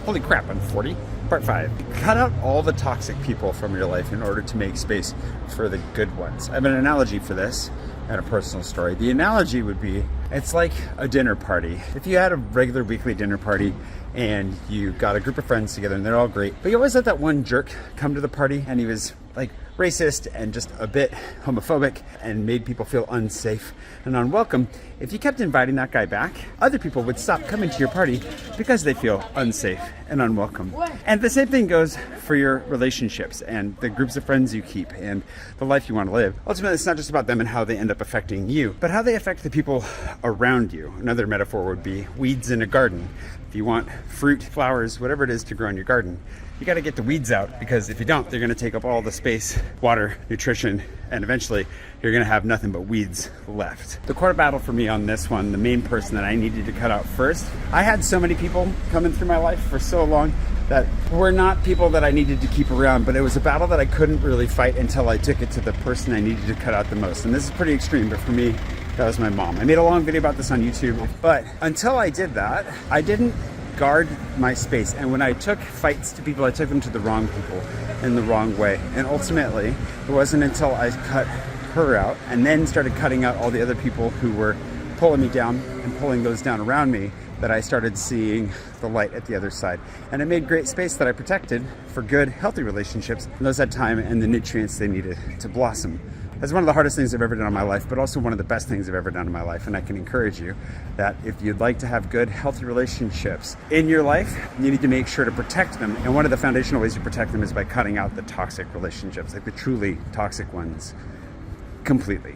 Holy crap, I'm 40. Part 5. Cut out all the toxic people from your life in order to make space for the good ones. I have an analogy for this and a personal story. The analogy would be, it's like a dinner party. If you had a regular weekly dinner party and you got a group of friends together and they're all great, but you always let that one jerk come to the party and he was like racist and just a bit homophobic and made people feel unsafe and unwelcome. If you kept inviting that guy back, other people would stop coming to your party because they feel unsafe and unwelcome. And the same thing goes for your relationships and the groups of friends you keep and the life you want to live. Ultimately, it's not just about them and how they end up affecting you, but how they affect the people around you. Another metaphor would be weeds in a garden. If you want fruit, flowers, whatever it is to grow in your garden, you got to get the weeds out, because if you don't, they're going to take up all the space, water, nutrition, and eventually you're going to have nothing but weeds left. The core battle for me on this one, the main person that I needed to cut out first, I had so many people coming through my life for so long that were not people that I needed to keep around, but it was a battle that I couldn't really fight until I took it to the person I needed to cut out the most. And this is pretty extreme, but for me, that was my mom. I made a long video about this on YouTube, but until I did that, I didn't guard my space. And when I took fights to people, I took them to the wrong people in the wrong way. And ultimately, it wasn't until I cut her out and then started cutting out all the other people who were pulling me down and pulling those down around me that I started seeing the light at the other side. And it made great space that I protected for good, healthy relationships. And those had time and the nutrients they needed to blossom. That's one of the hardest things I've ever done in my life, but also one of the best things I've ever done in my life. And I can encourage you that if you'd like to have good, healthy relationships in your life, you need to make sure to protect them. And one of the foundational ways you protect them is by cutting out the toxic relationships, like the truly toxic ones, completely.